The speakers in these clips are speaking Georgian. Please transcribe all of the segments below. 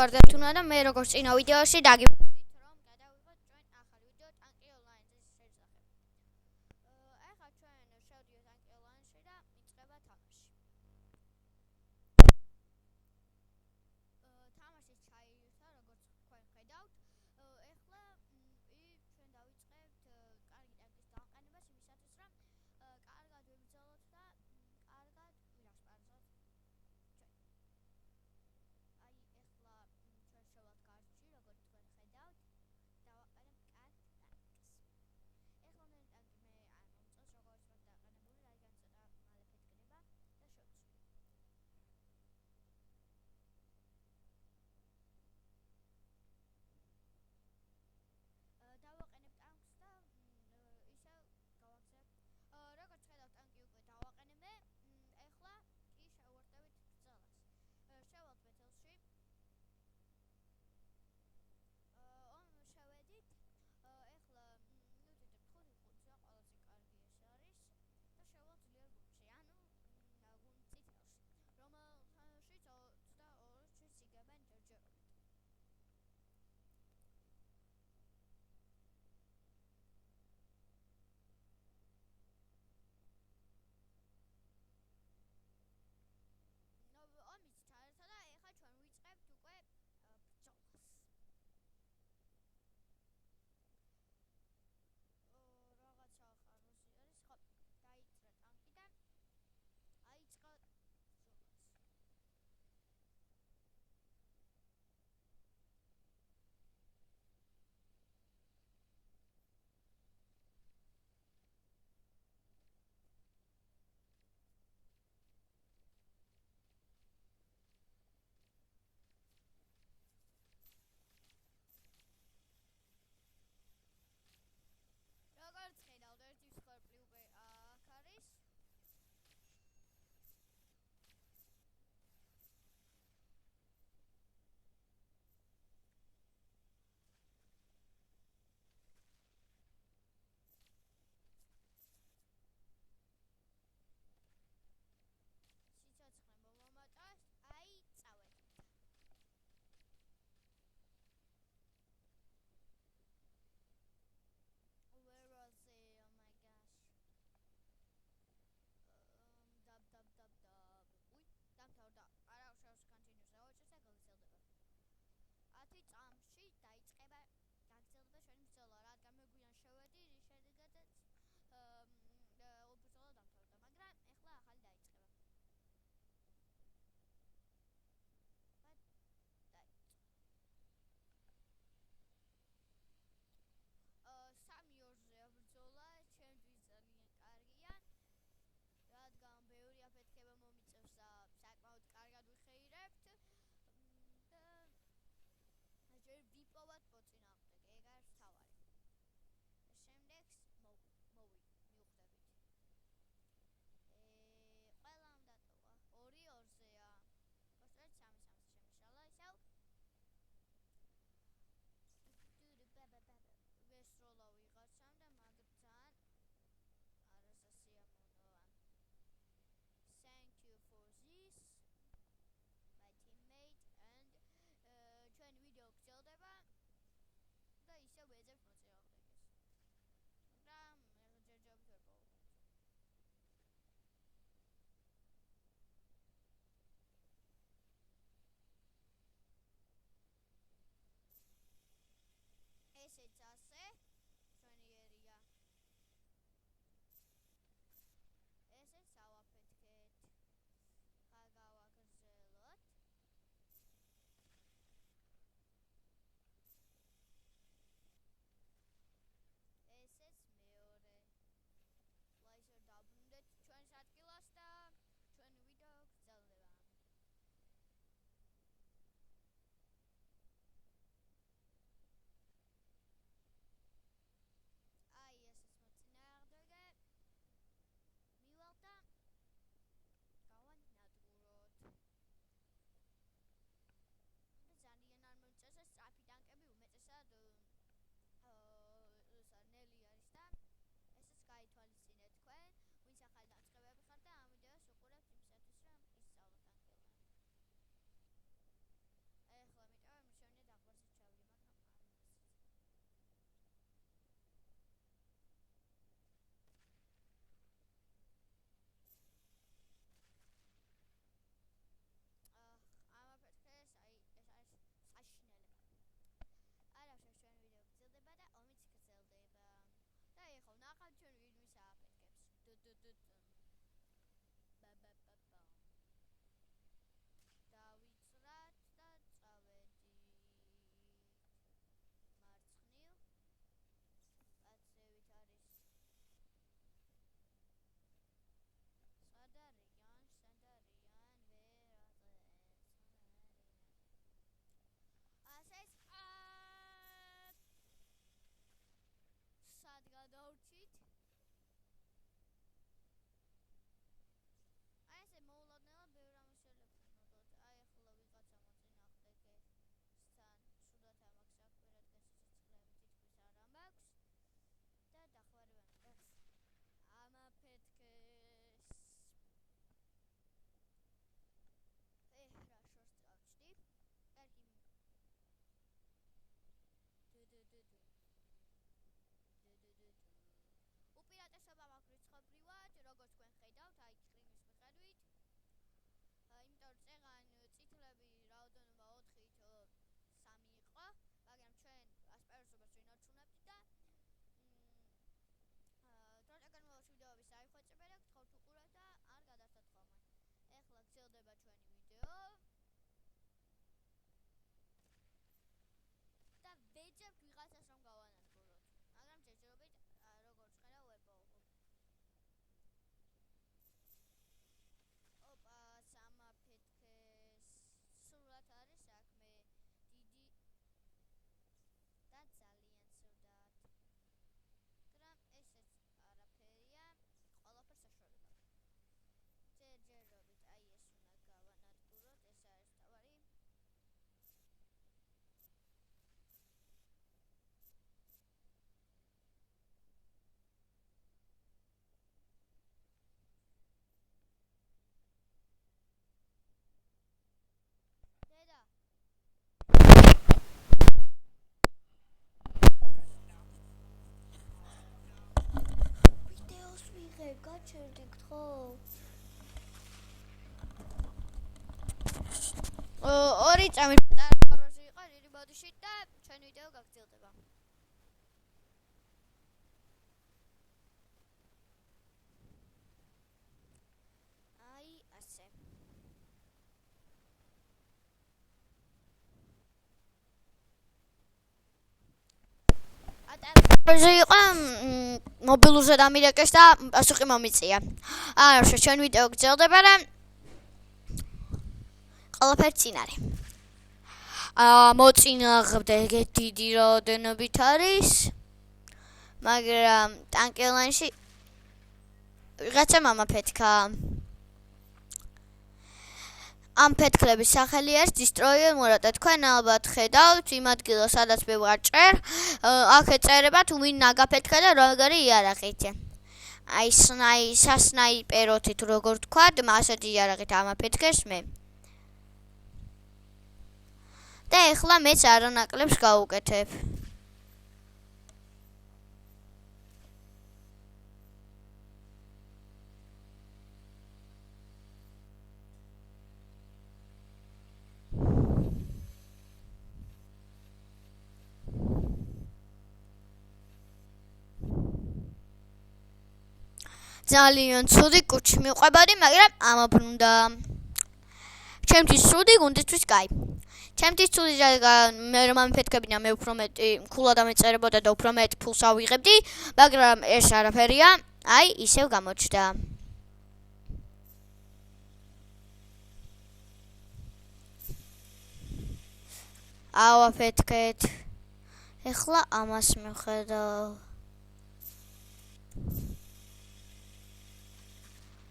გავარდეთ თუნა და მე როგორც წინა ვიდეოში დაგიბრუნდით რომ გადავიღოთ ჩვენ ახალი ვიდეო ტანკი ონლაინის შესახებ. ახლა ჩვენ შევდიოთ ტანკი ონლაინში და იწყება თამაში. თამაში ჩაირიცხა როგორც თქვენ ხედავთ. ახლა ჩვენ დავიწყებთ კარგი ტანკის დაყენებას იმისათვის რომ კარგად ვიბრძოლოთ და კარგად ვინახავთ. ახლა ჩვენ შევალთ კარში, როგორც თქვენ ხედავთ, დავაყენებ კარგ ტანკს. ახლა მე ტანკი მე არ მომწონს, როგორც ვარ დაყენებული, რადგან ცოტა მალე ფეთქდება და შევცვლი. დავაყენებ ტანკს და ისევ გავაგზავნებ. როგორც ხედავთ, ტანკი უკვე დავაყენებე. ახლა კი შევუერთდებით ბრძოლას. შევალთ ბეთელში. შევედით. ახლა ნუ თითქოს 5-5-ია, ყველაზე კარგი ეს არის და შევალთ ძლიერ გუნდში, ანუ გუნდ წითელში, რომელშიც 22-ს იგებენ ჯერჯერობით. ომიც ჩაერთა და ახლა ჩვენ ვიწყებთ უკვე ბრძოლას. რაღაცა ხაროსი არის, ხო, დაიწრა ტანკი და აიწყო ბრძოლაც. როგორც ხედავთ, ერთი მსხვერპლი უკვე აქ არის. სიცოცხლე მომატოს, აი წავედით. Where was it? Oh my gosh. Dab. Ui, დამთავრდა. არა უშავს continuous. აუჭირს და გაგრძელდება. 10 წამში დაიწყება გაგრძელდება ჩვენი ბრძოლა, რადგან მე გვიან შევედი, რის შედეგადაც ბრძოლა დამთავრდა, მაგრამ ახლა ახალი დაიწყება. სამი ორზეა ბრძოლა, ჩემთვის ძალიან კარგია, რადგან ბევრი აფეთქება მომიწევს და საკმაოდ კარგად ვიხეირებთ და ჯერ ვიპოვოთ მოწინააღმდეგე, ეგ არის მთავარი. შემდეგს მივხვდებით. ყველა უნდა ტოვა. 2-2-ზეა. გასწრეთ 3-3-ზე შემიშალა ისევ. ვესროლა ვიღაცამ და მაგთან არასასიამოვნოა. Thank you for this, my teammate, and ჩვენი ვიდეო გრძელდება და ისევ ვეძებთ მოწინააღმდეგეს. მაგრამ ჯერჯერობით ვერ პოვოთ. ესეც ასე ჩვენიერია. ესეც ავაფეთქეთ. გავაგრძელოთ. ესეც მეორე. ლაიზერ დაბრუნდეთ ჩვენს ადგილას და ჩვენი ვიდეო გრძელდება. ორი წამი პატარა იყო დიდი ბოდიში და ჩვენ ვიდეო გაგრძელდება. აი ასე. პატარა იყო მობილურზე დამირეკეს და პასუხი მომიწია. არა, ჩვენ ვიდეო გრძელდება და ყველაფერი წინ არის. მოწინააღმდეგე დიდი რაოდენობით არის, მაგრამ ტანკელანში ვიღაცა მამაფეთქა. ამ ფეთქლების სახელი არის Destroyer Mura და თქვენ ალბათ ხედავთ იმ ადგილას, სადაც მე ვარჭერ, აქ ეწერება თუ ვინ ნაგაფეთქა და როგორი იარაღით. აი სასნაიპეროთი თუ როგორ თქვათ, ასეთი იარაღით ამაფეთქეს მე. და ეხლა მეც არანაკლებს გავუკეთებ. ძალიან ცუდი კუჩი მიყვებოდი, მაგრამ ამაბრუნდა. ჩემთვის ცუდი, გუნდისთვის კაი. ჩემთვის ცუდი მე რომ ამიფეთქებინა, მე უფრო მეტი ქულა დამეწერებოდა და უფრო მეტ ფულს ავიღებდი, მაგრამ ეს არაფერია, აი ისევ გამოჩნდა. ავაფეთქეთ. ეხლა ამას მივხედავ.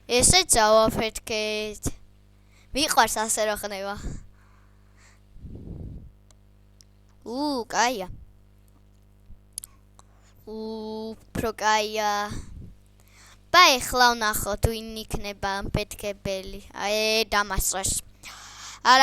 ესეც ავაფეთქეთ. მიყვარს ასე რა ხდება. კაია. უფრო კაია. და ეხლა ვნახოთ ვინ იქნება ამფეთქებელი. დამასწრეს. არა